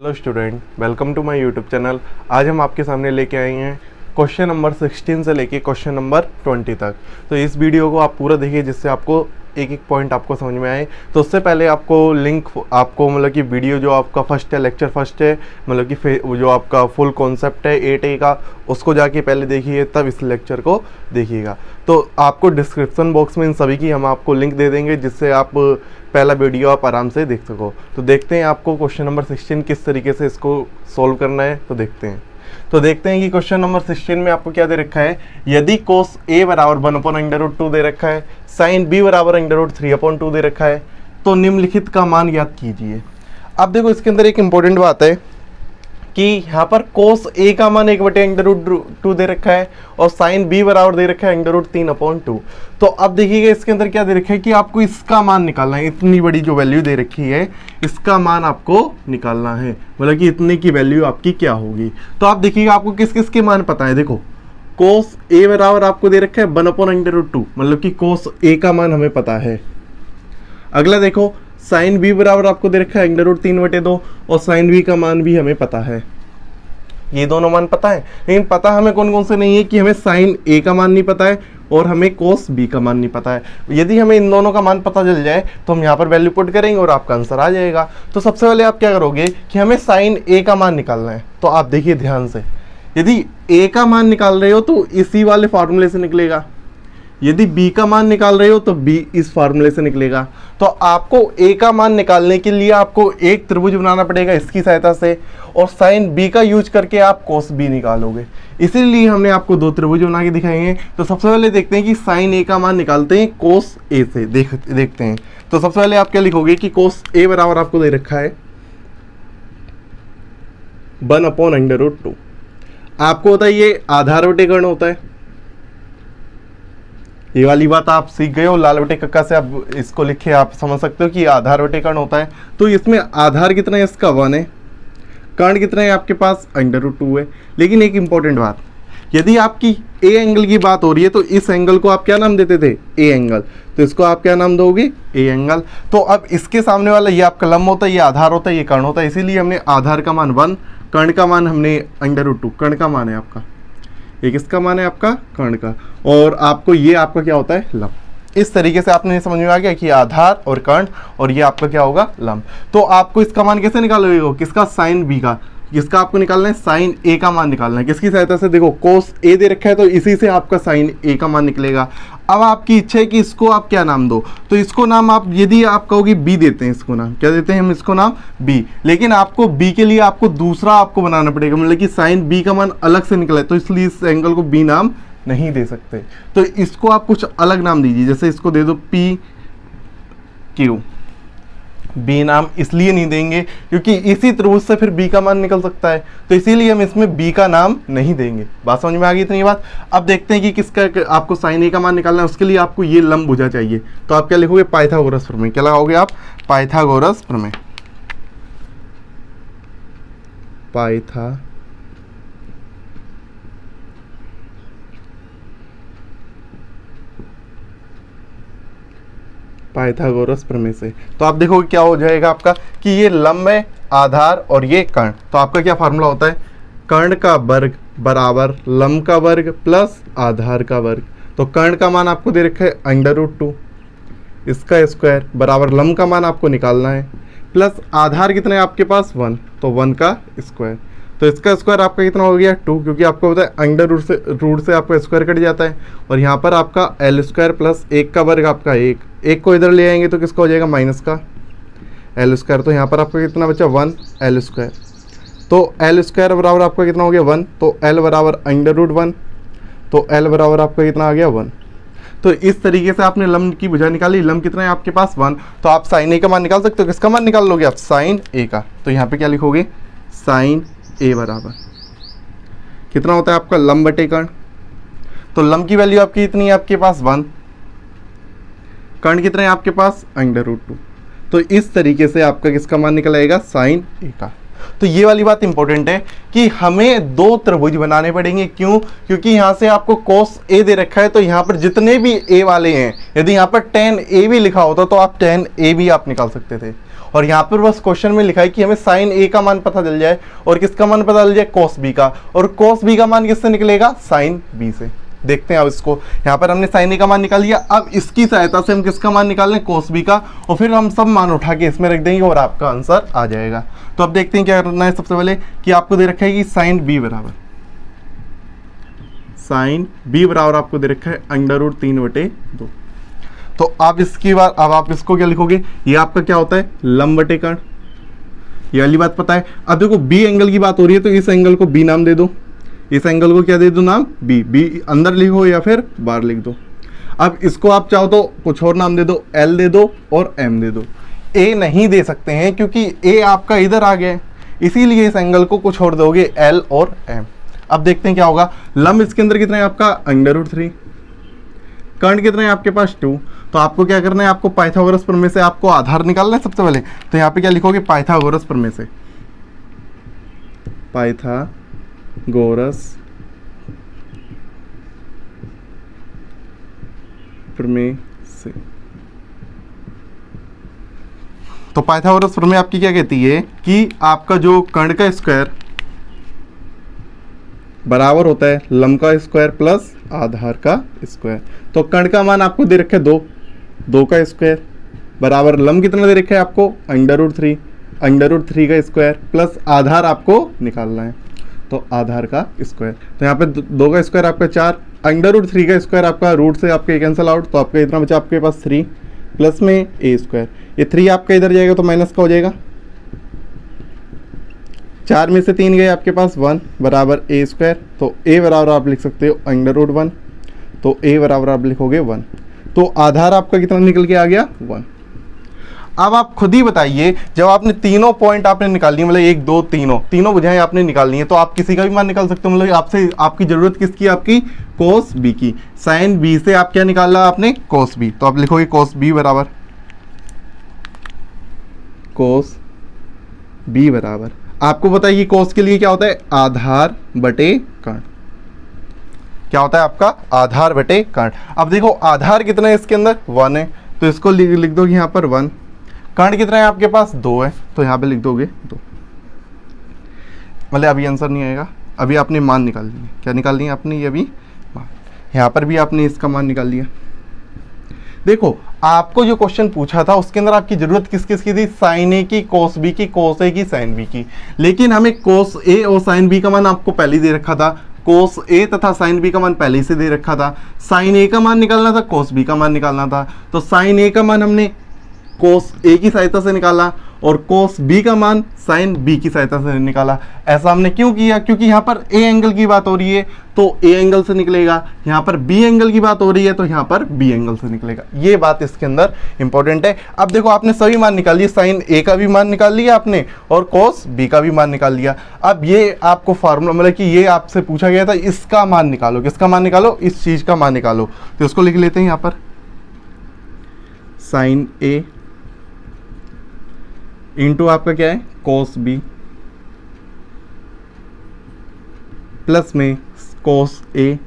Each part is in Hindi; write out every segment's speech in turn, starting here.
Hello student, welcome to my YouTube channel. आज हम आपके सामने लेके आए हैं क्वेश्चन नंबर 16 से लेके क्वेश्चन नंबर 20 तक। तो इस वीडियो को आप पूरा देखिए जिससे आपको एक एक पॉइंट आपको समझ में आए। तो उससे पहले आपको लिंक आपको मतलब कि वीडियो जो आपका फर्स्ट है, लेक्चर फर्स्ट है, मतलब कि जो आपका फुल कॉन्सेप्ट है 8A का, उसको जाके पहले देखिए तब इस लेक्चर को देखिएगा। तो आपको डिस्क्रिप्शन बॉक्स में इन सभी की हम आपको लिंक दे देंगे जिससे आप पहला वीडियो आप आराम से देख सको। तो देखते हैं आपको क्वेश्चन नंबर 16 किस तरीके से इसको सोल्व करना है। तो देखते हैं कि क्वेश्चन नंबर 16 में आपको क्या दे रखा है। यदि कोस a बराबर 1/√2 दे रखा है, साइन b बराबर √3/2 दे रखा है, तो निम्नलिखित का मान ज्ञात कीजिए। अब देखो इसके अंदर एक इंपॉर्टेंट बात है कि यहाँ पर कोस a का मान 1/√2 दे रखा है और साइन b बराबर दे रखा है √3/2। तो अब देखिएगा इसके अंदर क्या दे रखा है कि आपको इसका मान निकालना है। इतनी बड़ी जो वैल्यू दे रखी है इसका मान आपको निकालना है, मतलब कि इतने की वैल्यू आपकी क्या होगी। तो आप देखिएगा आपको किस किस के मान पता है। देखो कोस a बराबर आपको दे रखा है 1/√2, मतलब कि कोस a का मान हमें पता है। अगला देखो साइन b बराबर आपको दे रखा है √3/2 और साइन b का मान भी हमें पता है। ये दोनों मान पता है, लेकिन पता हमें कौन कौन से नहीं है कि हमें साइन a का मान नहीं पता है और हमें कोस b का मान नहीं पता है। यदि हमें इन दोनों का मान पता चल जाए तो हम यहाँ पर वैल्यू पुट करेंगे और आपका आंसर आ जाएगा। तो सबसे पहले आप क्या करोगे कि हमें साइन a का मान निकालना है। तो आप देखिए ध्यान से, यदि a का मान निकाल रहे हो तो इसी वाले फार्मूले से निकलेगा, यदि b का मान निकाल रहे हो तो b इस फार्मूले से निकलेगा। तो आपको a का मान निकालने के लिए आपको एक त्रिभुज बनाना पड़ेगा इसकी सहायता से, और साइन b का यूज करके आप कोस b निकालोगे। इसीलिए हमने आपको दो त्रिभुज बना के दिखाए हैं। तो सबसे पहले देखते हैं कि साइन a का मान निकालते हैं कोस a से। देखते हैं। तो सबसे पहले आप क्या लिखोगे कि कोस a बराबर आपको दे रखा है 1/√2। आपको होता है ये आधार बटे कर्ण होता है। ये वाली बात आप सीख गए हो, लाल बटे कक्का से आप इसको लिखे आप समझ सकते हो कि आधार बटे कर्ण होता है। तो इसमें आधार कितना है, इसका 1 है, कर्ण कितना है आपके पास √2 है। लेकिन एक इंपॉर्टेंट बात, यदि आपकी ए एंगल की बात हो रही है तो इस एंगल को आप क्या नाम देते थे, ए एंगल। तो इसको आप क्या नाम दोगे, ए एंगल। तो अब इसके सामने वाला ये आपका लंब होता है, ये आधार होता है, ये कर्ण होता है। इसीलिए हमने आधार का मान 1, कर्ण का मान हमने √2, कर्ण का मान है आपका, ये किसका मान है आपका, कर्ण का, और आपको ये आपका क्या होता है, लंब। इस तरीके से आपने समझ में आ गया कि आधार और कर्ण और ये आपका क्या होगा, लंब। तो आपको इसका मान कैसे निकालोगे, किसका, साइन b का। किसका आपको निकालना है, साइन a का मान निकालना है। किसकी सहायता से, देखो कोस a दे रखा है तो इसी से आपका साइन a का मान निकलेगा। अब आपकी इच्छा है कि इसको आप क्या नाम दो, तो इसको नाम आप, यदि आप कहोगे b देते हैं, इसको नाम क्या देते हैं हम, इसको नाम b। लेकिन आपको b के लिए आपको दूसरा आपको बनाना पड़ेगा, मतलब कि साइन b का मान अलग से निकला है, तो इसलिए इस एंगल को b नाम नहीं दे सकते। तो इसको आप कुछ अलग नाम दीजिए, जैसे इसको दे दो PQ। b नाम इसलिए नहीं देंगे क्योंकि इसी त्रिभुज से फिर b का मान निकल सकता है, तो इसीलिए हम इसमें b का नाम नहीं देंगे। बात समझ में आ गई इतनी बात। अब देखते हैं कि किसका आपको साइन a का मान निकालना है। उसके लिए आपको ये लंब भुजा चाहिए। तो आप क्या लिखोगे, पाइथागोरस प्रमेय। क्या लगाओगे आप, पाइथागोरस प्रमेय। पाइथागोरस प्रमेय से। तो आप देखोगे क्या हो जाएगा आपका कि ये लंब है, आधार और ये कर्ण। तो आपका क्या फार्मूला होता है, कर्ण का वर्ग बराबर लंब का वर्ग प्लस आधार का वर्ग। तो कर्ण का मान आपको दे रखा है √2, इसका स्क्वायर बराबर लंब का मान आपको निकालना है, प्लस आधार कितना है आपके पास, 1, तो 1 का स्क्वायर। तो इसका स्क्वायर आपका कितना हो गया, 2, क्योंकि आपको पता है रूट से आपका स्क्वायर कट जाता है। और यहाँ पर आपका L² प्लस 1 का वर्ग आपका 1 को इधर ले आएंगे तो किसका हो जाएगा, माइनस का L²। तो यहाँ पर आपका कितना बचा, 1 L²। तो L² बराबर आपका कितना हो गया, 1, तो L बराबर √1, तो L बराबर आपका कितना आ गया, 1। तो इस तरीके से आपने लंब की भुजा निकाली। लंब कितना है आपके पास, 1। तो आप साइन a का मान निकाल सकते हो। किसका मान निकाल लोगे आप, साइन a का। तो यहाँ पे क्या लिखोगे, साइन a बराबर कितना होता है आपका, लंब बटे कर्ण। तो लंब की वैल्यू आपकी इतनी है आपके पास 1, कर्ण कितना है आपके पास √2। तो इस तरीके से आपका किसका मान निकल आएगा, साइन a का। तो ये वाली बात इंपॉर्टेंट है कि हमें दो त्रिभुज बनाने पड़ेंगे। क्यों, क्योंकि यहाँ से आपको कोस a दे रखा है, तो यहाँ पर जितने भी a वाले हैं, यदि यहाँ पर tan a भी लिखा होता तो आप tan a भी आप निकाल सकते थे। और यहाँ पर बस क्वेश्चन में लिखा है कि हमें साइन ए का मान पता चल जाए और किसका मान पता चल जाए, कॉस बी का, और कॉस बी का मान किससे निकलेगा, साइन बी से। देखते हैं अब इसको, यहाँ पर हमने साइन ए का मान निकाल लिया, अब इसकी सहायता से हम किसका मान निकाल लें, कॉस बी का, और फिर हम सब मान उठा के इसमें रख देंगे और आपका आंसर आ जाएगा। तो अब देखते हैं क्या करना है। सबसे पहले कि आपको दे रखा है कि साइन बी बराबर आपको दे रखा है √3/2। तो आप इसकी बात, अब आप इसको क्या लिखोगे, ये आपका क्या होता है, लंब बटे कर्ण, ये वाली बात पता है। अब देखो बी एंगल की बात हो रही है तो इस एंगल को बी नाम दे दो, इस एंगल को क्या दे दो नाम, बी। बी अंदर लिखो या फिर बाहर लिख दो। अब इसको आप चाहो तो कुछ और नाम दे दो, एल दे दो और एम दे दो। ए नहीं दे सकते हैं क्योंकि ए आपका इधर आ गया है, इसीलिए इस एंगल को कुछ और दोगे, एल और एम। अब देखते हैं क्या होगा। लंब इसके अंदर कितना है आपका, √3। कर्ण कितना है आपके पास, 2। तो आपको क्या करना है, आपको पाइथागोरस प्रमेय से आपको आधार निकालना है सबसे पहले। तो यहाँ पे क्या लिखोगे, पाइथागोरस प्रमेय से, पाइथागोरस प्रमेय से। तो पाइथागोरस प्रमेय आपकी क्या कहती है कि आपका जो कर्ण का स्क्वायर बराबर होता है लंब का स्क्वायर प्लस आधार का स्क्वायर। तो कर्ण का मान आपको दे रखा है 2 का स्क्वायर बराबर लंब कितना दे रखा है आपको, √3 का स्क्वायर प्लस आधार आपको निकालना है, तो आधार का स्क्वायर। तो यहाँ पे 2 का स्क्वायर आपका 4, √3 का स्क्वायर आपका रूट से आपके कैंसिल आउट, तो आपका इतना बचा आपके पास 3 प्लस में ए स्क्वायर। ये 3 आपका इधर जाएगा तो माइनस का हो जाएगा, 4 में से 3 गए आपके पास 1 बराबर ए स्क्वायर। तो ए बराबर आप लिख सकते हो √1, तो ए बराबर आप लिखोगे 1। तो आधार आपका कितना निकल के आ गया, 1। अब आप खुद ही बताइए, जब आपने तीनों पॉइंट आपने निकाल लिए, मतलब 1 2 तीनों बुझाएं आपने निकालनी है, तो आप किसी का भी मान निकाल सकते हो। मतलब आपसे आपकी जरूरत किसकी, आपकी कोस बी की। साइन बी से आप क्या निकाला आपने, कोस बी। तो आप लिखोगे कोस बी बराबर आपको पता है कि कोस के लिए क्या होता है, आधार बटे कर्ण। क्या होता है आपका, आधार बटे कर्ण। अब देखो आधार कितना है इसके अंदर, 1 है, तो इसको लिख दोगे यहाँ पर 1। कर्ण कितना है आपके पास, 2 है, तो यहाँ पे लिख दोगे 2। मतलब अभी आंसर नहीं आएगा, अभी आपने मान निकाल लिए। क्या निकाल लिया आपने, ये अभी मान। यहाँ पर भी आपने इसका मान निकाल लिया। देखो आपको जो क्वेश्चन पूछा था उसके अंदर आपकी जरूरत किस किस की थी, साइन ए की, कोस बी की, कोस ए की, साइन बी की। लेकिन हमें कोस ए और साइन बी का मान आपको पहले ही दे रखा था, कोस ए तथा साइन बी का मान पहले से दे रखा था। साइन ए का मान निकालना था, कोस बी का मान निकालना था। तो साइन ए का मान हमने कोस ए की सहायता से निकाला और कोस बी का मान साइन बी की सहायता से निकाला। ऐसा हमने क्यों किया, क्योंकि यहाँ पर ए एंगल की बात हो रही है तो ए एंगल से निकलेगा, यहाँ पर बी एंगल की बात हो रही है तो यहाँ पर बी एंगल से निकलेगा। ये बात इसके अंदर इंपॉर्टेंट है। अब देखो आपने सभी मान निकाल लिए, साइन ए का भी मान निकाल लिया आपने और कोस बी का भी मान निकाल लिया। अब ये आपको फार्मूला, मतलब कि ये आपसे पूछा गया था, इसका मान निकालो। किसका मान निकालो, इस चीज का मान निकालो। तो इसको लिख लेते हैं यहाँ पर, साइन ए इंटू आपका क्या है, कोस बी प्लस में कोस ए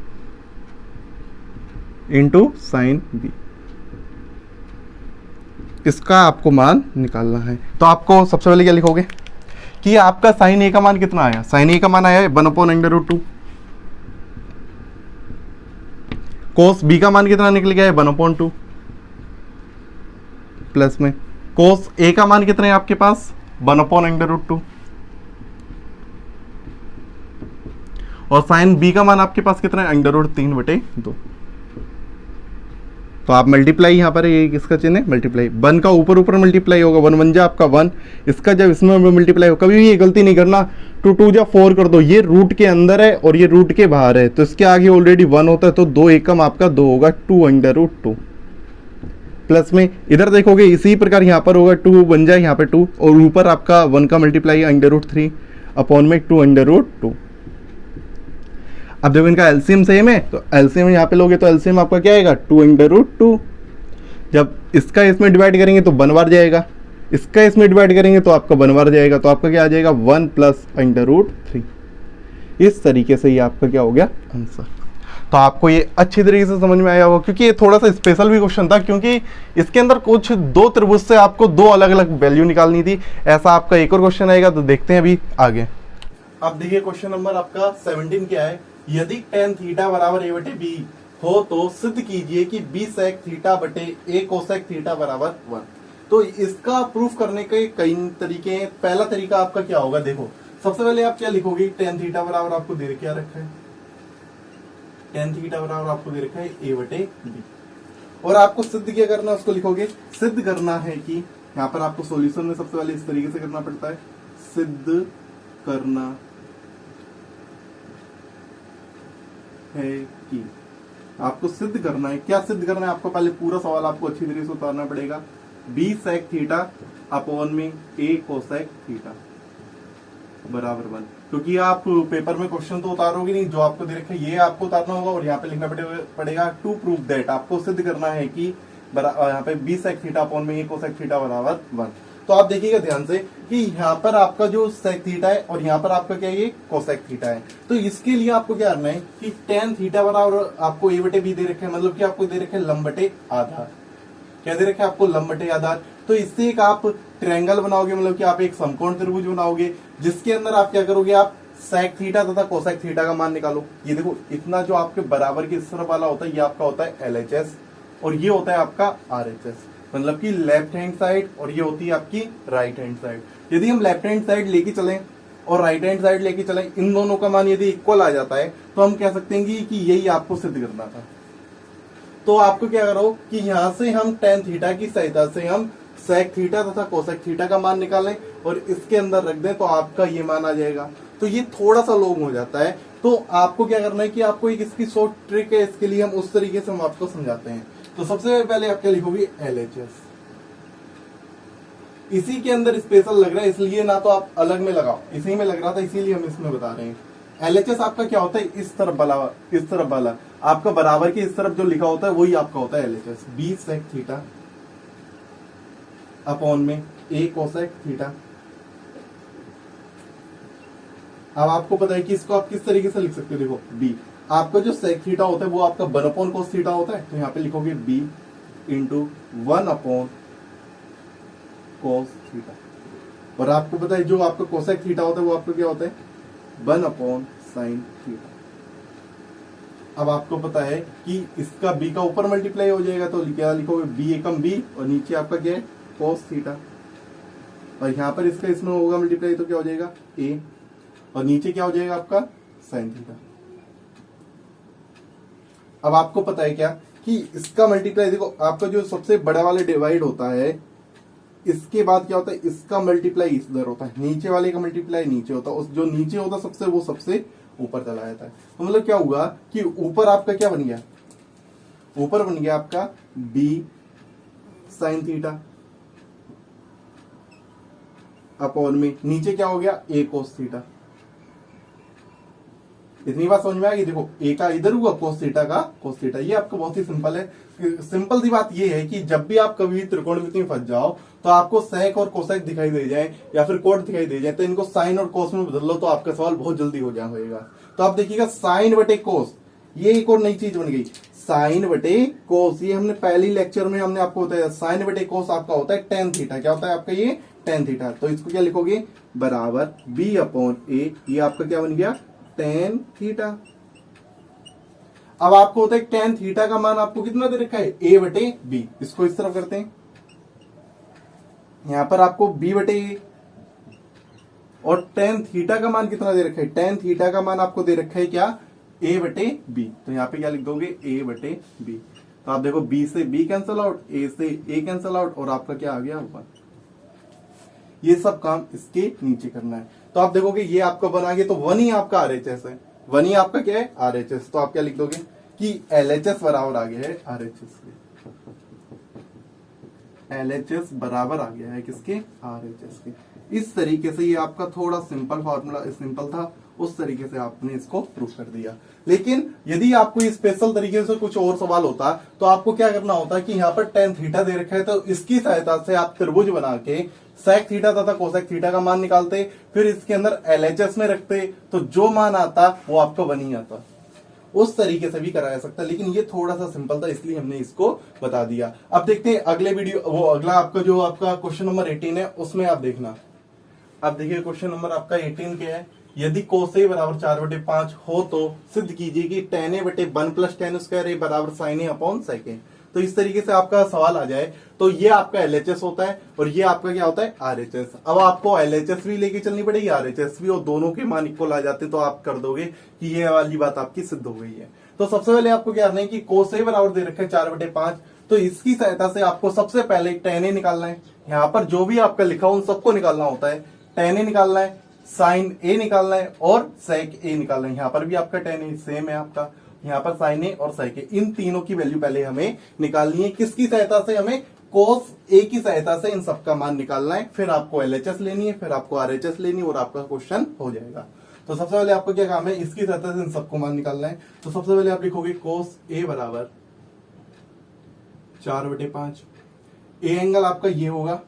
इंटू साइन बी। इसका आपको मान निकालना है। तो आपको सबसे पहले क्या लिखोगे कि आपका साइन ए का मान कितना आया, साइन ए का मान आया है 1/√2। कोस बी का मान कितना निकल गया है, 1/2 प्लस में कोस ए का मान कितना है आपके पास, 1/√2 और साइन बी का मान आपके पास कितना है, √3/2। तो आप मल्टीप्लाई यहाँ पर, ये किसका चिन्ह है, मल्टीप्लाई। 1 का ऊपर ऊपर मल्टीप्लाई होगा, 1 1 जा आपका 1, इसका जब इसमें मल्टीप्लाई हो, कभी भी ये गलती नहीं करना, 2 2 जा 4 कर दो। ये रूट के अंदर है और ये रूट के बाहर है, तो इसके आगे ऑलरेडी 1 होता है, तो 2 एकम आपका 2 होगा, 2/√2 प्लस में इधर देखोगे इसी प्रकार यहाँ पर होगा, 2 बन जाए यहाँ पे 2 और ऊपर आपका 1 का मल्टीप्लाई √3 अपॉन में 2/√2। अब जब इनका एलसीएम सेम है तो एलसीएम यहाँ पे लोगे तो एलसीएम आपका क्या आएगा, 2/√2। जब इसका इसमें डिवाइड करेंगे तो 1 बार जाएगा, इसका इसमें डिवाइड करेंगे तो आपका 1 बार जाएगा, तो आपका क्या आ जाएगा, 1 + √3। इस तरीके से ये आपका क्या हो गया आंसर। तो आपको ये अच्छी तरीके से समझ में आया होगा, क्योंकि ये थोड़ा सा स्पेशल भी क्वेश्चन था, क्योंकि इसके अंदर कुछ दो त्रिभुज से आपको दो अलग अलग वैल्यू निकालनी थी। ऐसा आपका एक और क्वेश्चन आएगा, तो देखते हैं अभी आगे। अब देखिए क्वेश्चन नंबर आपका 17 क्या है। यदि tan थीटा बराबर a बटे बी हो तो सिद्ध कीजिए कि b sec थीटा बटे a cosec थीटा बराबर 1। तो इसका प्रूफ करने के कई तरीके हैं। पहला तरीका आपका क्या होगा, देखो सबसे पहले आप क्या लिखोगे, tan थीटा बराबर आपको दे क्या रखा है, tan थीटा बराबर आपको दे रखा है a बटे बी, और आपको सिद्ध क्या करना है उसको लिखोगे। सिद्ध करना है कि यहाँ पर आपको सॉल्यूशन में सबसे पहले इस तरीके से करना पड़ता है, सिद्ध करना है कि, आपको सिद्ध करना है। क्या सिद्ध करना है, आपको पहले पूरा सवाल आपको अच्छी तरीके से उतारना पड़ेगा। b sec थीटा अपॉन में a cosec थीटा बराबर 1, क्योंकि आप पेपर में क्वेश्चन तो उतारोगे नहीं, जो आपको दे रखा है ये आपको उतारना होगा, और यहाँ पे लिखना पड़ेगा टू प्रूव दैट, आपको सिद्ध करना है कि यहाँ पे b sec थीटा अपॉन में a cosec थीटा बराबर 1। तो आप देखिएगा ध्यान से कि यहाँ पर आपका जो sec थीटा है और यहाँ पर आपका क्या है, ये cosec थीटा है। तो इसके लिए आपको क्या करना है कि tan थीटा बराबर आपको a बटे b दे रखे हैं, मतलब कि आपको दे रखे हैं लंब बटे आधार। क्या दे रखे हैं आपको, लंब बटे आधार। तो इससे एक आप ट्रायंगल बनाओगे, मतलब कि आप एक समकोण त्रिभुज बनाओगे, जिसके अंदर आप क्या करोगे, आप sec थीटा तथा cosec थीटा का मान निकालो। ये देखो इतना जो आपके बराबर के इस तरफ वाला होता है, ये आपका होता है LHS, और ये होता है आपका RHS, मतलब कि लेफ्ट हैंड साइड, और ये होती है आपकी राइट हैंड साइड। यदि हम लेफ्ट हैंड साइड लेके चलें और राइट हैंड साइड लेके चलें, इन दोनों का मान यदि इक्वल आ जाता है, तो हम कह सकते हैं कि यही आपको सिद्ध करना था। तो आपको क्या करो कि यहां से हम tan थीटा की सहायता से हम sec थीटा तथा cosec थीटा का मान निकालें और इसके अंदर रख दें, तो आपका ये मान आ जाएगा। तो ये थोड़ा सा लॉन्ग हो जाता है, तो आपको क्या करना है कि आपको एक इसकी शॉर्ट ट्रिक है, इसके लिए हम उस तरीके से हम आपको समझाते हैं। तो सबसे पहले आप क्या लिखोगे, LHS। इसी के अंदर स्पेशल लग रहा है, इसलिए ना तो आप अलग में लगाओ, इसी में लग रहा था इसीलिए हम इसमें बता रहे हैं। LHS आपका क्या होता है, इस तरफ वाला, इस तरफ वाला आपका बराबर के इस तरफ जो लिखा होता है वही आपका होता है LHS। b sec theta upon में a cosec थीटा। अब आपको पता है कि इसको आप किस तरीके से लिख सकते हो, देखो b आपका जो sec थीटा होता है वो आपका 1 अपॉन cos थीटा होता है, तो यहाँ पे लिखोगे b into 1 upon cos theta, और आपको पता है जो आपका cosec थीटा होता है वो आपका क्या होता है, 1 अपॉन sin थीटा। अब आपको पता है कि इसका b का ऊपर मल्टीप्लाई हो जाएगा, तो क्या लिखोगे, b एकम b, और नीचे आपका क्या है, cos थीटा, और यहाँ पर इसका इसमें होगा मल्टीप्लाई, तो क्या हो जाएगा a, और नीचे क्या हो जाएगा आपका sin थीटा। अब आपको पता है क्या कि इसका मल्टीप्लाई, देखो आपका जो सबसे बड़ा वाला डिवाइड होता है, इसके बाद क्या होता है, इसका मल्टीप्लाई इधर होता है, नीचे वाले का मल्टीप्लाई नीचे होता है, उस जो नीचे होता है सबसे, वो सबसे ऊपर चला जाता है। तो मतलब क्या हुआ कि ऊपर आपका क्या बन गया, ऊपर बन गया आपका b sin थीटा अपॉन में नीचे क्या हो गया, a cos थीटा। इतनी बात समझ में आ गई। देखो a का इधर हुआ, cos थीटा का cos थीटा। ये आपको बहुत ही सिंपल है। सिंपल सी बात ये है कि जब भी आप कभी त्रिकोणमिति में फंस जाओ, तो आपको sec और cosec दिखाई दे जाए या फिर cot दिखाई दे जाए, तो इनको sin और cos में बदल लो, तो आपका सवाल बहुत जल्दी हो जाएगा। तो आप देखिएगा sin बटे cos, ये एक और नई चीज बन गई, sin बटे cos। ये हमने पहली लेक्चर में हमने आपको बताया, sin बटे cos आपका होता है tan थीटा। क्या होता है आपका, ये tan थीटा। तो इसको क्या लिखोगे, बराबर b अपॉन a, ये आपका क्या बन गया, tan थीटा। अब आपको होता है tan थीटा का मान आपको कितना दे रखा है, a बटे b। इसको इस तरफ करते हैं, यहां पर आपको b बटे a, और tan थीटा का मान कितना दे रखा है, tan थीटा का मान आपको दे रखा है क्या, a बटे b। तो यहाँ पे क्या लिख दोगे, a बटे b। तो आप देखो b से b कैंसल आउट, a से a कैंसल आउट, और आपका क्या आ गया, 1। ये सब काम इसके नीचे करना है। तो आप देखोगे ये आपका बना गया, तो 1 ही आपका RHS है, 1 ही आपका क्या है, RHS। तो आप क्या लिख दोगे कि LHS बराबर आ गया है RHS के, LHS बराबर आ गया है किसके, RHS के। इस तरीके से ये आपका थोड़ा सिंपल फॉर्मूला, सिंपल था, उस तरीके से आपने इसको प्रूव कर दिया। लेकिन यदि आपको स्पेशल तरीके से कुछ और सवाल होता, तो आपको क्या करना होता कि यहाँ पर tan थीटा दे रखा है, तो इसकी सहायता से आप त्रिभुज बना के sec थीटा तथा cosec थीटा का मान निकालते, फिर इसके अंदर LHS में रखते, तो जो मान आता वो आपका 1 ही आता। उस तरीके से भी कराया सकता है, लेकिन ये थोड़ा सा सिंपल था इसलिए हमने इसको बता दिया। अब देखते हैं अगले वीडियो, वो अगला आपका जो आपका क्वेश्चन नंबर 18 है उसमें आप देखना। अब देखिए क्वेश्चन नंबर आपका 18 क्या है, यदि cos a बराबर 4/5 हो तो सिद्ध कीजिए कि tan a बटे 1 प्लस tan स्क्वायर a बराबर sin a upon sec a। तो इस तरीके से आपका सवाल आ जाए तो ये आपका LHS होता है और ये आपका क्या होता है RHS। अब आपको LHS भी लेके चलनी पड़ेगी, RHS भी, और दोनों के मान इक्वल आ जाते तो आप कर दोगे कि ये वाली बात आपकी सिद्ध हो गई है। तो सबसे पहले आपको क्या करना है कि cos a बराबर दे रखा है 4/5, तो इसकी सहायता से आपको सबसे पहले tan a निकालना है। यहाँ पर जो भी आपका लिखा हो उन सबको निकालना होता है। tan a निकालना है, sin a निकालना है और sec a निकालना है। यहाँ पर भी आपका tan a सेम है आपका, यहाँ पर sin a और sec a, इन तीनों की वैल्यू पहले हमें निकालनी है। किसकी सहायता से? हमें cos a की सहायता से इन सबका मान निकालना है। फिर आपको LHS लेनी है, फिर आपको RHS लेनी है और आपका क्वेश्चन हो जाएगा। तो सबसे पहले आपको क्या काम है, इसकी सहायता से इन सबको मान निकालना है। तो सबसे पहले आप लिखोगे cos a बराबर 4/5। ए एंगल आपका ये होगा,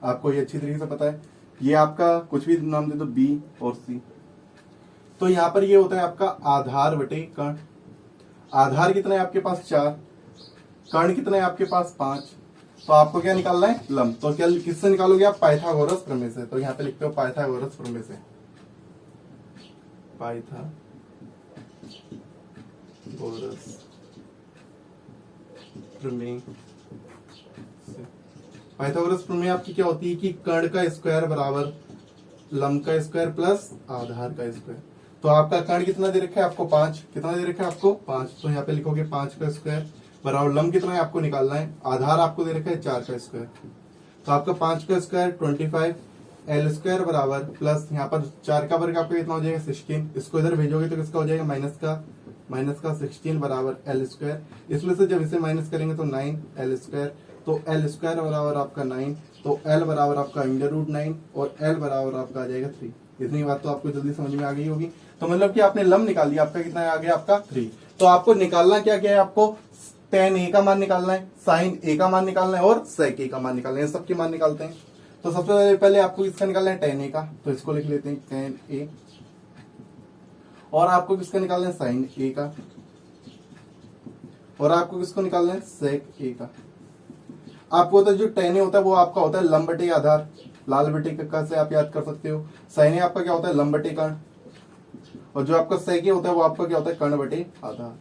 आपको ये अच्छी तरीके से पता है। ये आपका कुछ भी नाम दे दो, B और C। तो यहां पर ये होता है आपका आधार बटे कर्ण। आधार कितना है आपके पास 4, कर्ण कितना है आपके पास 5। तो आपको क्या निकालना है, लंब। तो क्या किससे निकालोगे आप? पाइथागोरस प्रमेय से। तो यहां पे लिखते हो पाइथागोरस प्रमेय से, पाइथागोरस प्रमेय। पाइथागोरस प्रमेय आपकी क्या होती है कि कर्ण का स्क्वायर बराबर लंब का स्क्वायर प्लस आधार का स्क्वायर। तो आपका कर्ण कितना दे रखा है आपको 5, कितना दे रखा है आपको 5, तो यहाँ पे लिखोगे 5 का स्क्वायर बराबर लंब कितना है आपको निकालना है, आधार आपको दे रखा है 4 का स्क्वायर। तो आपका 5 का स्क्वायर 25 L स्क्वायर बराबर प्लस यहाँ पर 4 का वर्ग आपका कितना हो जाएगा 16। इसको इधर भेजोगे तो किसका हो जाएगा माइनस का 16 बराबर L स्क्वायर। इसमें से जब इसे माइनस करेंगे तो 9 L स्क्वायर। तो L स्क्वायर बराबर आपका 9, तो L बराबर आपका √9 और L बराबर आपका आ जाएगा 3। इतनी बात तो आपको जल्दी समझ में आ गई होगी। तो मतलब कि आपने लंब निकाल लिया, आपका कितना आ गया आपका 3। तो आपको निकालना क्या क्या है, आपको tan a का मान निकालना है, sin a का मान निकालना है और sec a का मान निकालना है। सबके मान निकालते हैं। तो सबसे पहले आपको इसका निकालना है tan a का, तो इसको लिख लेते हैं tan a। और आपको किसका निकालना है sin a का, और आपको किसको निकालना है sec a का। आपको होता है जो tan a होता है वो आपका होता है लंब बटे आधार, लाल बटे का से आप याद कर सकते हो। sin a आपका क्या होता है लंब बटे कर्ण, और जो आपका sec a होता है वो आपका क्या होता है कर्ण बटे आधार।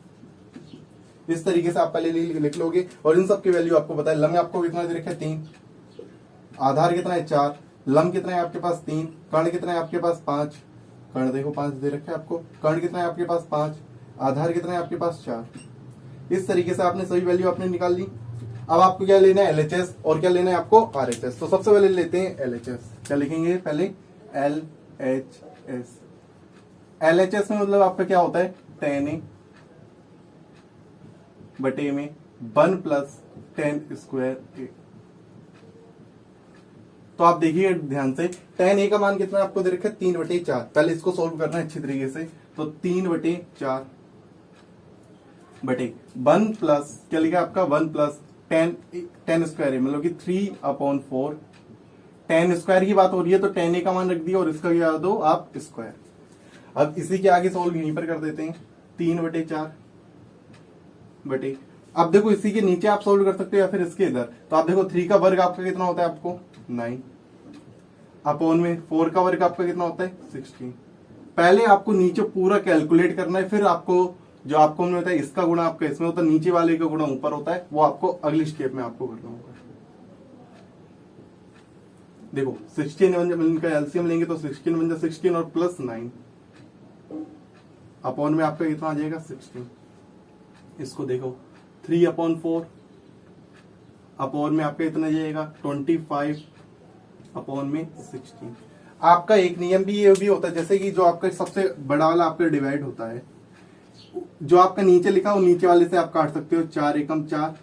इस तरीके से आप पहले लिख लोगे और इन सब की वैल्यू आपको पता है। लंब आपको कितना दे रखा है 3, आधार कितना है 4, लंब कितना है आपके पास 3, कर्ण कितना है आपके पास 5, कर्ण देखो 5 दे रखा है आपको, कर्ण कितना है आपके पास 5, आधार कितना है आपके पास 4। इस तरीके से आपने सभी वैल्यू आपने निकाल ली। अब आपको क्या लेना है LHS और क्या लेना है आपको RHS। तो सबसे पहले लेते हैं LHS। क्या लिखेंगे पहले LHS। LHS में मतलब आपका क्या होता है tan a बटे में 1 प्लस tan स्क्वायर a। तो आप देखिए ध्यान से, tan a का मान कितना आपको दे रखा है 3/4। पहले इसको सोल्व करना है अच्छी तरीके से। तो 3/4 बटे 1 प्लस क्या लिखा आपका 1 प्लस tan स्क्वायर मतलब कि 3/4। tan स्क्वायर की बात हो रही है तो tan a का मान रख दिया और इसका क्या दो आप स्क्वायर। अब इसी के आगे सोल्व यहीं पर कर देते हैं 3/4 बटे, अब देखो इसी के नीचे आप सोल्व कर सकते हो या फिर इसके इधर। तो आप देखो 3 का वर्ग आपका कितना होता है आपको 9, अपॉन में 4 का वर्ग आपका कितना होता है 16। पहले आपको नीचे पूरा कैलकुलेट करना है, फिर आपको जो आपको होता है इसका गुणा आपका इसमें होता है, नीचे वाले का गुणा ऊपर होता है, वो आपको अगली स्टेप में आपको करना होगा। देखो 16 जब इनका एलसीएम लेंगे तो 16 बन जाए 16 और प्लस 9 अपॉन में आपका कितना आ जाएगा 16। इसको देखो 3/4 अपॉन में आपका इतना जाएगा 25 अपॉन में 16। आपका एक नियम भी ये भी होता है, जैसे कि जो आपका सबसे बड़ा वाला आपका डिवाइड होता है, जो आपका नीचे लिखा हो नीचे वाले से आप काट सकते हो 4 एकम 4,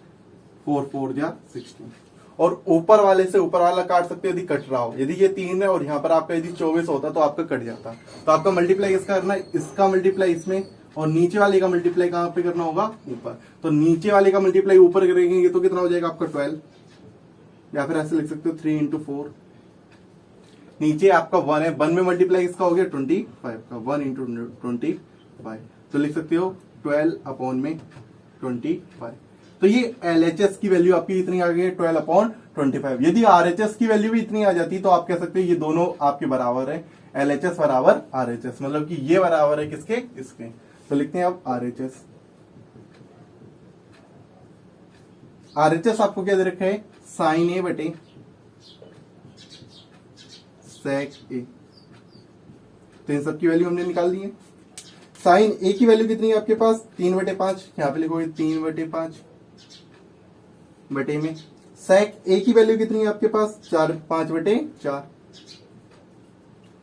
4 4 जा 16, और ऊपर वाले से ऊपर वाला काट सकते हो यदि कट रहा हो। यदि ये 3 है और यहाँ पर आपका यदि 24 होता तो आपका कट जाता। तो आपका मल्टीप्लाई इसका करना है, इसका मल्टीप्लाई इसमें, और नीचे वाले का मल्टीप्लाई कहाँ पे करना होगा ऊपर। तो नीचे वाले का मल्टीप्लाई ऊपर करेंगे तो कितना हो जाएगा आपका 12, या फिर ऐसे लिख सकते हो 3 × 4। नीचे आपका 1 है, 1 में मल्टीप्लाई इसका हो गया 25 का, 1 × 25। तो लिख सकते हो 12/25। तो ये LHS की वैल्यू आपकी इतनी आ गई है 12/25। यदि RHS की वैल्यू भी इतनी आ जाती तो आप कह सकते हो ये दोनों आपके बराबर है, LHS बराबर RHS, मतलब कि ये बराबर है किसके, इसके। तो लिखते हैं अब RHS आपको क्या दे रखा है, साइन A बटे सेक A। तो इन सब की वैल्यू हमने निकाल दी है। साइन A की वैल्यू कितनी है आपके पास, 3/5, यहाँ पे लिखोगे 3/5 बटे में सेक A की वैल्यू कितनी है आपके पास, 5/4।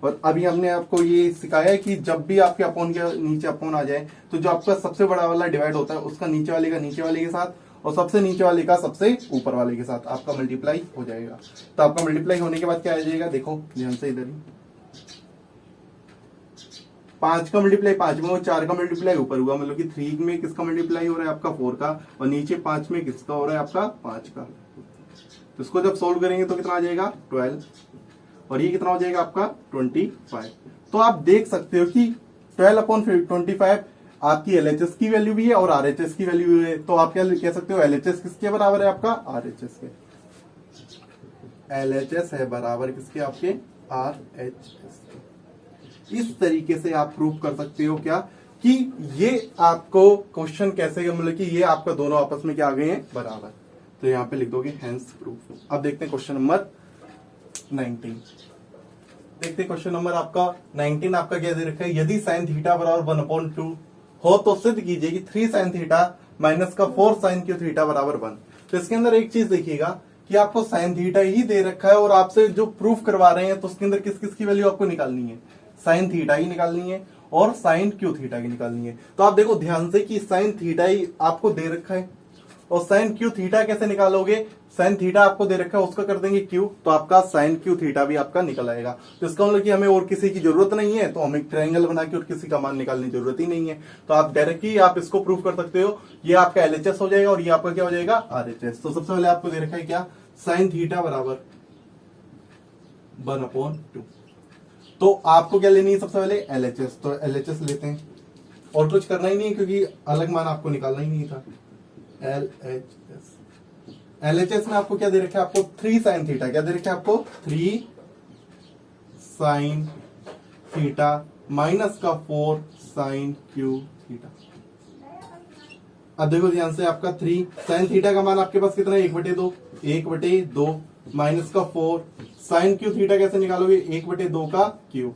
और अभी हमने आपको ये सिखाया है कि जब भी आपके अपॉन के नीचे अपॉन आ जाए तो जो आपका सबसे बड़ा वाला डिवाइड होता है उसका नीचे वाले का नीचे वाले के साथ और सबसे नीचे वाले का सबसे ऊपर वाले के साथ आपका मल्टीप्लाई हो जाएगा। तो आपका मल्टीप्लाई होने के बाद क्या आ जाएगा, देखो ध्यान से इधर ही, 5 का मल्टीप्लाई 5 में और 4 का मल्टीप्लाई ऊपर हुआ, मतलब कि 3 में किसका मल्टीप्लाई हो रहा है आपका 4 का, और नीचे 5 में किसका हो रहा है आपका 5 का। तो इसको जब सोल्व करेंगे तो कितना आ जाएगा 12, और ये कितना हो जाएगा आपका 25। तो आप देख सकते हो कि 12/25 आपकी LHS की वैल्यू भी है और RHS की वैल्यू भी है। तो आप क्या कह सकते हो, LHS किसके बराबर है आपका, RHS के। LHS है बराबर किसके, आपके RHS के। इस तरीके से आप प्रूव कर सकते हो क्या, कि ये आपको क्वेश्चन कैसे, मतलब कि ये आपका दोनों आपस में क्या आ गए हैं, बराबर। तो यहाँ पे लिख दोगे हेंस प्रूफ। अब देखते हैं क्वेश्चन नंबर 19। देखते हैं क्वेश्चन नंबर आपका 19 आपका क्या दे रखा है, यदि साइन थीटा बराबर 1/2 हो तो सिद्ध कीजिए कि 3 साइन थीटा माइनस का 4 साइन क्यू थीटा बराबर 1। तो इसके अंदर एक चीज देखिएगा कि आपको साइन थीटा ही दे रखा है और आपसे जो प्रूफ करवा रहे हैं तो उसके अंदर किस किस की वैल्यू आपको निकालनी है, साइन थीटा ही निकालनी है और साइन क्यू थीटा की निकालनी है। तो आप देखो ध्यान से कि साइन थीटा ही आपको दे रखा है और साइन क्यू थीटा कैसे निकालोगे, साइन थीटा आपको दे रखा है उसका कर देंगे क्यू, तो आपका साइन क्यू थीटा भी आपका निकल आएगा। तो इसका मतलब कि हमें और किसी की जरूरत नहीं है, तो हमें ट्रायंगल बना के और किसी का मान निकालने की जरूरत ही नहीं है। तो आप डायरेक्टली आप इसको प्रूव कर सकते हो, ये आपका LHS हो जाएगा और ये आपका क्या हो जाएगा RHS। तो सबसे पहले आपको दे रखा है क्या, साइन थीटा बराबर 1/2। तो आपको क्या लेनी है सबसे पहले LHS, तो LHS लेते हैं और कुछ करना ही नहीं क्योंकि अलग मान आपको निकालना ही नहीं था। LHS में आपको क्या दे रखा है, आपको 3 साइन थीटा, क्या दे रखा है आपको 3 साइन थीटा माइनस का 4 साइन क्यू थीटा। अब देखो ध्यान से, आपका 3 साइन थीटा का मान आपके पास कितना है, 1/2, 1/2 माइनस का 4 साइन क्यू थीटा कैसे निकालोगे, 1/2 का क्यू।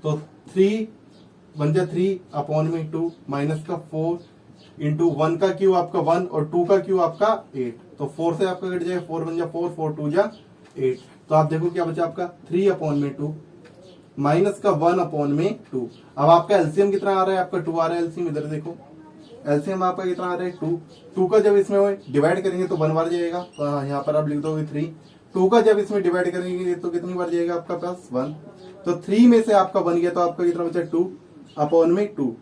तो 3 बन जा 3/2 माइनस का 4 इंटू 1 का क्यू आपका 1 और 2 का क्यू आपका 8। तो 4 से आपका कट जाएगा, 4 बन जा 4, 4 2 जा 8। तो आप देखो क्या बचा आपका 3/2 माइनस का 1/2। अब आपका एलसीएम कितना आ रहा है, आपका 2 आ रहा है एलसीएम, इधर देखो एलसीएम आपका कितना आ रहा है 2। 2 का जब इसमें डिवाइड करेंगे तो 1 बार जाएगा, तो यहाँ पर आप लिख दोगे 3। 2 का जब इसमें डिवाइड करेंगे तो कितनी बार जाएगा आपका पास 1। तो 3 में से आपका 1 गया तो आपका कितना बचा 2/2।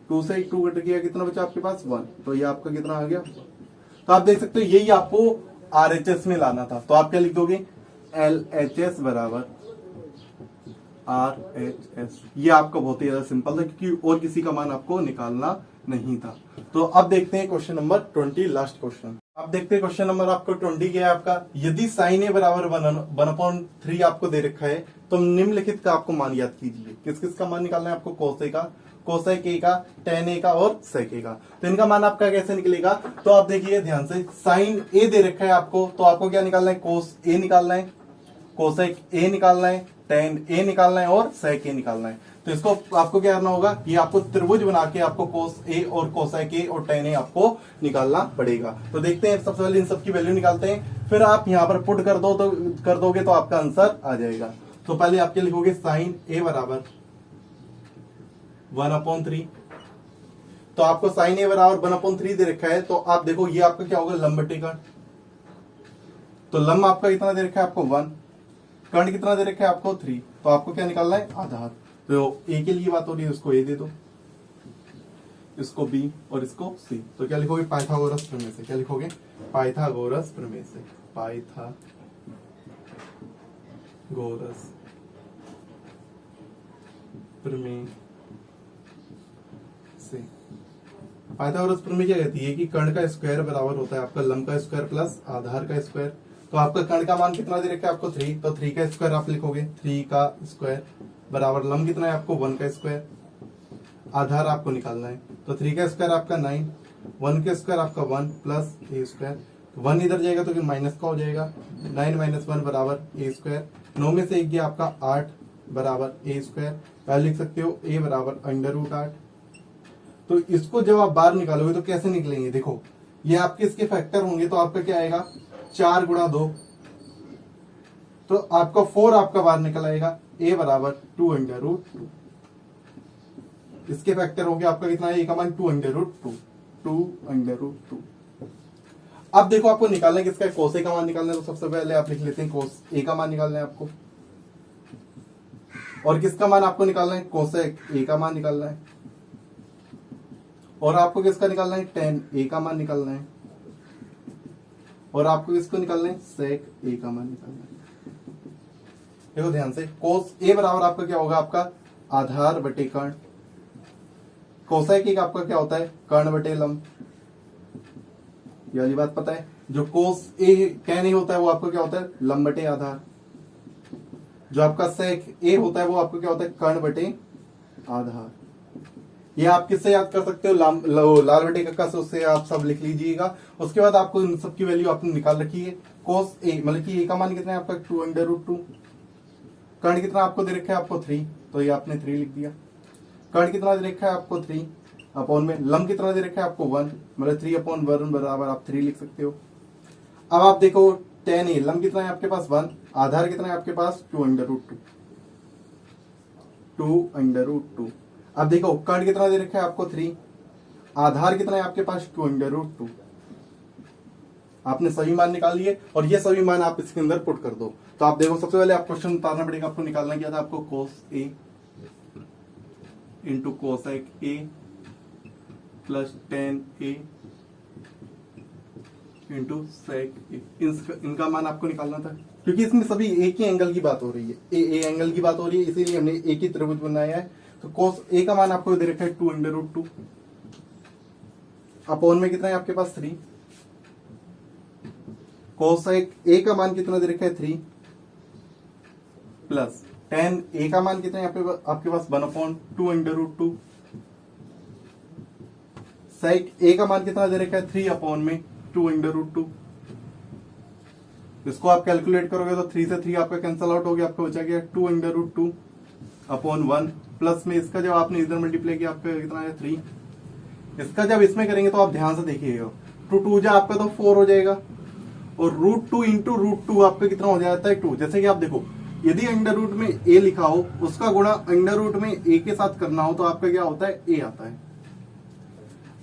2 से 2 कट गया, कितना बचा आपके पास 1। तो ये आपका कितना आ गया। तो आप देख सकते हो यही आपको RHS में लाना था। तो आप क्या लिख दोगे, LHS बराबर RHS। ये आपका बहुत ही ज्यादा सिंपल था क्योंकि और किसी का मान आपको निकालना नहीं था। तो अब देखते हैं क्वेश्चन नंबर 20, लास्ट क्वेश्चन। अब देखते हैं क्वेश्चन नंबर आपको 20 क्या है आपका, यदि साइन ए बराबर 1/3 आपको दे रखा है तो निम्नलिखित का आपको मान याद कीजिए। किस किस का मान निकालना है आपको, कोस ए का, कोसेक ए का, टेन ए का और सेक ए का। तो इनका मान आपका कैसे निकलेगा, तो आप देखिए ध्यान से, साइन ए दे रखा है आपको तो आपको क्या निकालना है, कोस ए निकालना है, कोसेक ए निकालना है, टेन ए निकालना है और सेक ए निकालना है। तो इसको आपको क्या करना होगा, ये आपको त्रिभुज बना के आपको कोस ए और कोसेक ए और टेन ए आपको निकालना पड़ेगा। तो देखते हैं, सबसे पहले इन सब की वैल्यू निकालते हैं, फिर आप यहाँ पर पुट कर दोगे तो आपका आंसर आ जाएगा। तो पहले आप क्या लिखोगे, साइन ए बराबर 1/3। तो आपको साइन ए बराबर 1/3 दे रखा है, तो आप देखो ये आपका क्या होगा, लंब बटे कर्ण। तो लंब आपका कितना दे रखा है आपको 1, कर्ण कितना दे रखा है आपको 3। तो आपको क्या निकालना है, आधार। तो ए के लिए बात हो रही है, उसको ए दे दो, इसको बी और इसको सी। तो क्या लिखोगे, पाइथागोरस प्रमेय से। क्या लिखोगे, पाइथागोरस प्रमेय से, पाइथागोरस प्रमेय से। पाइथागोरस प्रमेय क्या कहती है कि कर्ण का स्क्वायर बराबर होता है आपका लंब का स्क्वायर प्लस आधार का स्क्वायर। तो आपका कर्ण का मान कितना दे रखा है आपको 3, तो 3 का स्क्वायर आप लिखोगे, 3 का स्क्वायर बराबर लंब कितना है आपको 1 का स्क्वायर, आधार आपको निकालना है। तो 3 का स्क्वायर आपका 9, 1 का स्क्वायर आपका 1 प्लस ए स्क्वायर। 1 इधर जाएगा तो फिर माइनस का हो जाएगा, 9 माइनस 1 बराबर ए स्क्वायर। 9 में से 1 गया आपका 8 बराबर ए स्क्वायर। या लिख सकते हो ए बराबर √8। तो इसको जब आप बाहर निकालोगे तो कैसे निकलेंगे, देखो ये आपके इसके फैक्टर होंगे तो आपका क्या आएगा 4 गुणा 2, तो आपका 4 आपका बाहर निकल आएगा, ए बराबर 2√2। इसके फैक्टर होंगे आपका कितना है, ए का मान 2√2। अब देखो आपको निकालना है किसका, कोस ए का मान निकालना है। तो सबसे पहले आप लिख लेते हैं कोस ए का मान निकालना है आपको, और किसका मान आपको निकालना है, कोसेक ए का मान निकालना है, और आपको किसका निकालना है, tan ए का मान निकालना है, और आपको किसको निकालना है, सेक ए का मान निकालना है। देखो ध्यान से, कोस ए बराबर आपका क्या होगा, आपका आधार बटे कर्ण। कोसेक ए का आपका क्या होता है, कर्ण बटे लंब। ये वाली बात पता है। जो कोस ए tan ए होता है वो आपका क्या होता है, लंब बटे आधार। जो आपका सेक ए होता है वो आपको क्या होता है, कर्ण बटे आधार। ये आप किससे याद कर सकते हो, लाल बटे कक्का से, उससे आप सब लिख लीजिएगा। उसके बाद आपको इन सबकी वैल्यू आपने निकाल रखी है। कोस ए मतलब कि ए का मान कितना है आपका 2√2। कर्ण कितना आपको दे रखा है, आपको 3, तो ये आपने 3 लिख दिया। कर्ण कितना दे रखा है आपको 3 अपॉन में, लंब कितना दे रखा है आपको 1, मतलब 3/1 बराबर आप 3 लिख सकते हो। अब आप देखो tan ए, लंब कितना है आपके पास 1, आधार कितना है आपके पास 2√2। अब देखो कर्ण कितना दे रखा है आपको 3, आधार कितना है आपके पास 2√2। आपने सभी मान निकाल लिए, और ये सभी मान आप इसके अंदर पुट कर दो। तो आप देखो सबसे पहले आप क्वेश्चन उतारना पड़ेगा, आपको निकालना क्या था, आपको cos A into cosec A plus tan A into sec A. इनका मान आपको निकालना था, क्योंकि इसमें सभी एक ही एंगल की बात हो रही है, ए एंगल की बात हो रही है, इसीलिए हमने एक ही त्रिभुज बनाया है। तो कोस ए का मान आपको दे रखा है 2√2 अपॉन में कितना है आपके पास 3। कोसेक ए का मान कितना दे रखा है 3 प्लस tan ए का मान कितना है आपके पास 1/2√2। सेक ए का मान कितना दे रखा है 3 अपॉन में 2√2। इसको आप कैलकुलेट करोगे तो 3 से 3 आपका कैंसल आउट हो गया, आपका बचा गया 2√2 अपॉन 1 प्लस में इसका जब आपने इधर मल्टीप्लाई किया आपका कितना है 3। इसका जब इसमें करेंगे तो आप ध्यान से देखिएगा, 2 जा आपका तो 4 हो जाएगा, और √2 इंटू √2 आपका कितना हो जाता है 2। जैसे कि आप देखो, यदि अंडर रूट में a लिखा हो उसका गुणा अंडर रूट में a के साथ करना हो तो आपका क्या होता है, a आता है।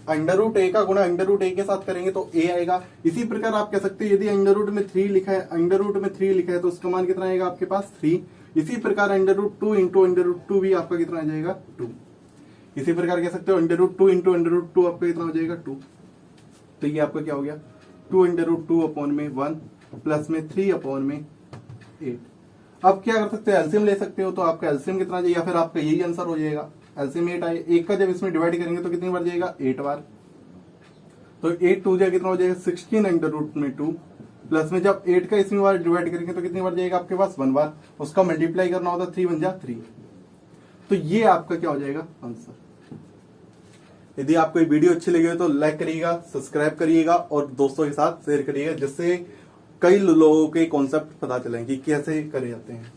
अंडर रूट ए का गुणा अंडर रूट ए के साथ करेंगे तो a आएगा। इसी प्रकार आप कह सकते हैं यदि अंडर रूट में 3 लिखा है, अंडर रूट में 3 लिखा है तो उसका मान कितना आएगा आपके पास 3। इसी प्रकार under root 2 into under root 2 भी आपका कितना आ जाएगा 2। इसी प्रकार कह सकते हो under root 2 into under root 2 आपका कितना हो जाएगा 2। तो ये आपका क्या हो गया 2√2 अपॉन में 1 प्लस में 3 अपॉन में 8। अब क्या कर सकते हो, एलसीएम ले सकते हो, तो आपका एलसीएम कितना चाहिए, या फिर आपका यही आंसर हो जाएगा। एलसीएम 8 आए, 1 का जब इसमें डिवाइड करेंगे तो कितनी बार जाएगा 8 बार। तो 8 2 जा कितना हो जाएगा 16√2 प्लस में जब 8 का इसमें बार डिवाइड करेंगे तो कितनी बार जाएगा आपके पास 1 बार। उसका मल्टीप्लाई करना होता 3 1 जा 3। तो ये आपका क्या हो जाएगा आंसर। यदि आपको ये वीडियो अच्छी लगी हो तो लाइक करिएगा, सब्सक्राइब करिएगा और दोस्तों के साथ शेयर करिएगा, जिससे कई लोगों के कॉन्सेप्ट पता चलेंगे कि कैसे करे जाते हैं।